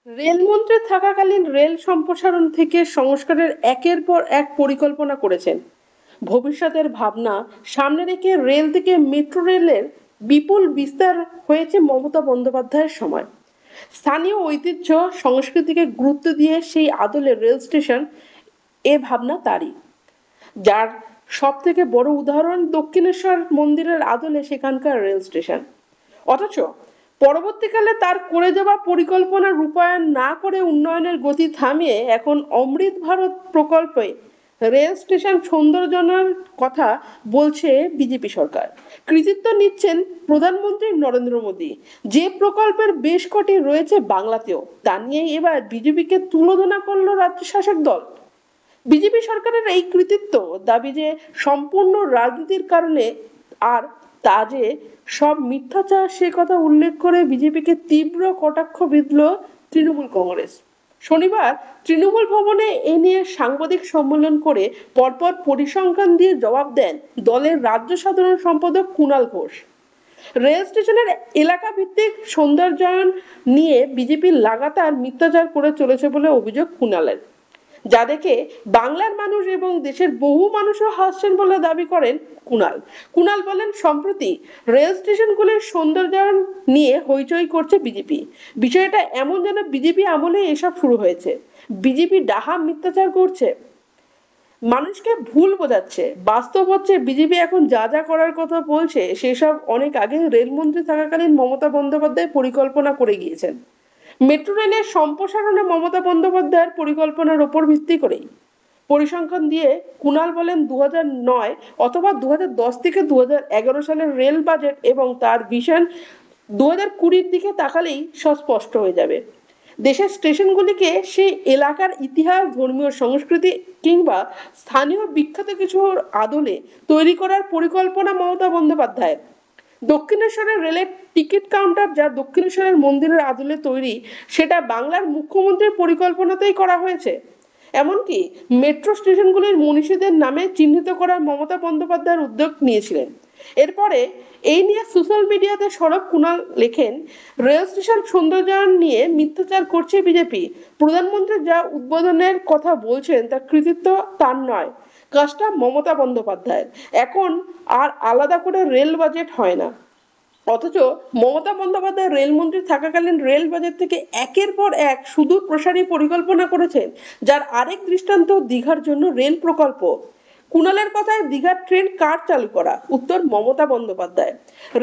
রেলমন্ত্রী থাকাকালীন রেল সম্প্রসারণ থেকে সংস্কারের একের পর এক পরিকল্পনা করেছেন। ভবিষ্যতের ভাবনা সামনে রেখে রেল থেকে মেট্রো রেলের বিপুল বিস্তার হয়েছে মমতা বন্দ্যোপাধ্যায়ের সময়। স্থানীয় ঐতিহ্য সংস্কৃতিকে গুরুত্ব দিয়ে সেই আদলে রেল স্টেশন এ ভাবনা তারই, যার সব থেকে বড় উদাহরণ দক্ষিণেশ্বর মন্দিরের আদলে সেখানকার রেল স্টেশন। অথচ পরবর্তীকালে তার করে যাওয়া পরিকল্পনা রূপায়ণ না করে উন্নয়নের গতি থামিয়ে এখন অমৃত ভারত প্রকল্পে রেল স্টেশন সৌন্দর্যনের কথা বলছে বিজেপি সরকার। কৃতিত্ব নিচ্ছেন প্রধানমন্ত্রী নরেন্দ্র মোদী। যে প্রকল্পের বেশ কটি রয়েছে বাংলাতেও, তা নিয়ে এবার বিজেপিকে তুলোধনা করল রাজ্য শাসক দল। বিজেপি সরকারের এই কৃতিত্ব দাবি যে সম্পূর্ণ রাজনীতির কারণে, আর তা যে সব মিথ্যাচার সে কথা উল্লেখ করে বিজেপিকে তীব্র কটাক্ষ বিঁধল তৃণমূল কংগ্রেস। শনিবার তৃণমূল ভবনে এ নিয়ে সাংবাদিক সম্মেলন করে পরপর পরিসংখ্যান দিয়ে জবাব দেন দলের রাজ্য সাধারণ সম্পাদক কুণাল ঘোষ। রেল স্টেশনের এলাকা ভিত্তিক সৌন্দর্যায়ন নিয়ে বিজেপি লাগাতার মিথ্যাচার করে চলেছে বলে অভিযোগ কুণালের, যা দেখে বাংলার মানুষ এবং দেশের বহু মানুষও হাসছেন বলে দাবি করেন কুণাল। কুণাল বলেন, সম্প্রতি রেল স্টেশনগুলির সৌন্দর্যায়ন নিয়ে হইচই করছে বিজেপি। বিষয়টা এমন যেন বিজেপি আমলে এসব শুরু হয়েছে। বিজেপি ডাহা মিথ্যাচার করছে, মানুষকে ভুল বোঝাচ্ছে। বাস্তব হচ্ছে বিজেপি এখন যা যা করার কথা বলছে সেসব অনেক আগে রেলমন্ত্রী থাকাকালীন মমতা বন্দ্যোপাধ্যায় পরিকল্পনা করে গিয়েছেন। মেট্রো রেলের সম্প্রসারণে মমতা বন্দ্যোপাধ্যায়ের পরিকল্পনার ওপর ভিত্তি করেই। পরিসংখ্যান দিয়ে কুণাল বলেন, 2009 অথবা 2010 থেকে 2011 সালের রেল বাজেট এবং তার ভিশন 2020-র দিকে তাকালেই সব স্পষ্ট হয়ে যাবে। দেশের স্টেশনগুলিকে সেই এলাকার ইতিহাস, ধর্মীয় সংস্কৃতি কিংবা স্থানীয় বিখ্যাত কিছুর আদলে তৈরি করার পরিকল্পনা মমতা বন্দ্যোপাধ্যায়। দক্ষিণেশ্বরের রেলের টিকিট কাউন্টার যা দক্ষিণেশ্বরের মন্দিরের আদলে তৈরি, সেটা বাংলার মুখ্যমন্ত্রীর পরিকল্পনাতেই করা হয়েছে। এমনকি মেট্রো স্টেশনগুলির মনীষীদের নামে চিহ্নিত করার মমতা বন্দ্যোপাধ্যায়ের উদ্যোগ নিয়েছিলেন। এরপরে এই নিয়ে সোশ্যাল মিডিয়াতে সরব কুণাল লেখেন, রেল স্টেশন সৌন্দর্যায়ন নিয়ে মিথ্যাচার করছে বিজেপি। প্রধানমন্ত্রী যা উদ্বোধনের কথা বলছেন তার কৃতিত্ব তার নয়, কাজটা মমতা বন্দ্যোপাধ্যায়ের। এখন আর আলাদা করে রেল বাজেট হয় না। অথচ মমতা বন্দ্যোপাধ্যায় রেলমন্ত্রী থাকাকালীন রেল বাজেট থেকে একের পর এক সুদূর প্রসারী পরিকল্পনা করেছেন, যার আরেক দৃষ্টান্ত দীঘার জন্য রেল প্রকল্প। কুণালের কথায়, দীঘার ট্রেন কার চালু করা? উত্তর, মমতা বন্দ্যোপাধ্যায়।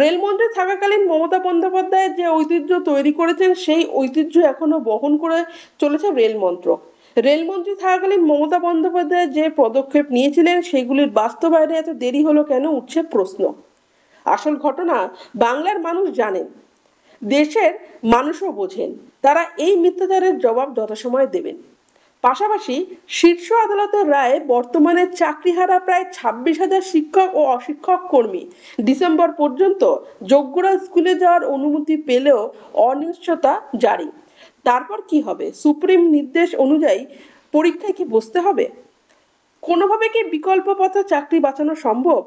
রেলমন্ত্রী থাকাকালীন মমতা বন্দ্যোপাধ্যায় যে ঐতিহ্য তৈরি করেছেন সেই ঐতিহ্য এখনো বহন করে চলেছে রেল মন্ত্রক। রেলমন্ত্রী থাকাকালীন মমতা বন্দ্যোপাধ্যায় যে পদক্ষেপ নিয়েছিলেন সেগুলির বাস্তবায়নে এত দেরি হলো কেন, উঠছে প্রশ্ন। আসল ঘটনা বাংলার মানুষ জানেন, দেশের মানুষও বোঝেন। তারা এই মিথ্যাচারের জবাব যথাসময়ে দেবেন। পাশাপাশি শীর্ষ আদালতের রায়ে বর্তমানে চাকরিহারা প্রায় 26,000 শিক্ষক ও অশিক্ষক কর্মী ডিসেম্বর পর্যন্ত যোগ্যরা স্কুলে যাওয়ার অনুমতি পেলেও অনিশ্চয়তা জারি। তারপর কি হবে? সুপ্রিম নির্দেশ অনুযায়ী পরীক্ষায় কি বসতে হবে? কোনোভাবে কি বিকল্প পথে চাকরি বাঁচানো সম্ভব?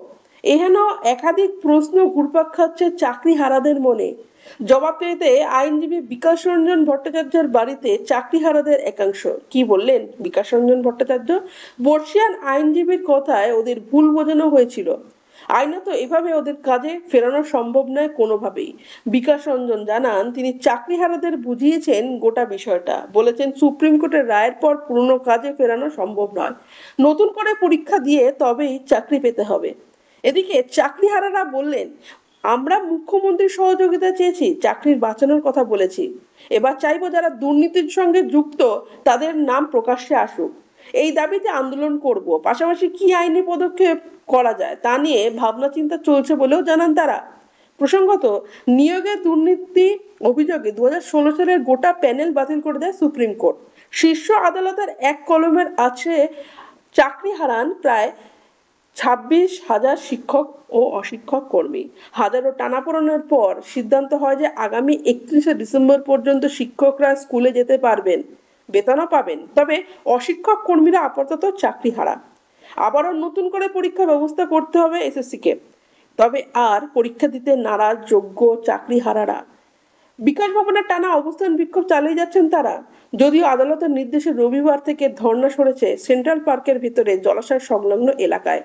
এহেন একাধিক প্রশ্ন ঘুরপাক খাচ্ছে চাকরিহারাদের মনে। জবাব পেতে আইনজীবী বিকাশ রঞ্জন ভট্টাচার্যের বাড়িতে চাকরিহারাদের একাংশ। কি বললেন বিকাশ রঞ্জন ভট্টাচার্য? বর্ষিয়ান আইনজীবীর কথায় ওদের ভুল বোঝানো হয়েছিল। আইনত এভাবে ওদের কাজে ফেরানো সম্ভব নয় কোনোভাবেই। বিকাশ রঞ্জন জানান, তিনি চাকরিহারাদের বুঝিয়েছেন গোটা বিষয়টা। বলেছেন, সুপ্রিম কোর্টের রায়ের পর পুরনো কাজে ফেরানো সম্ভব নয়, নতুন করে পরীক্ষা দিয়ে তবেই চাকরি পেতে হবে। এদিকে চাকরিহারারা বললেন, আমরা মুখ্যমন্ত্রীর সহযোগিতা চেয়েছি, চাকরির বাঁচানোর কথা বলেছি। এবার চাইবো যারা দুর্নীতির সঙ্গে যুক্ত তাদের নাম প্রকাশ্যে আসুক। এই দাবিতে আন্দোলন করব। পাশাপাশি কি আইনি পদক্ষেপ করা যায় তা নিয়ে ভাবনা চিন্তা চলছে বলেও জানান তারা। প্রসঙ্গত, নিয়োগে দুর্নীতি অভিযোগে 2016 সালের গোটা প্যানেল বাতিল করে দেয় সুপ্রিম কোর্ট। শীর্ষ আদালতের এক কলমের আছে চাকরি হারান প্রায় 26,000 শিক্ষক ও অশিক্ষক কর্মী। হাজারো টানাপোড়েনের পর সিদ্ধান্ত হয় যে আগামী 31শে ডিসেম্বর পর্যন্ত শিক্ষকরা স্কুলে যেতে পারবেন, বেতনও পাবেন। তবে অশিক্ষক কর্মীরা আপাতত চাকরি হারা। আবারও নতুন করে পরীক্ষা ব্যবস্থা করতে হবে এসএসসিকে। তবে আর পরীক্ষা দিতে নারাজ যোগ্য চাকরিহারারা বিকাশ ভবনের টানা অবস্থান বিক্ষোভ চালিয়ে যাচ্ছেন তারা। যদিও আদালতের নির্দেশে রবিবার থেকে ধর্ণা সরেছে সেন্ট্রাল পার্কের ভিতরে জলাশয় সংলগ্ন এলাকায়।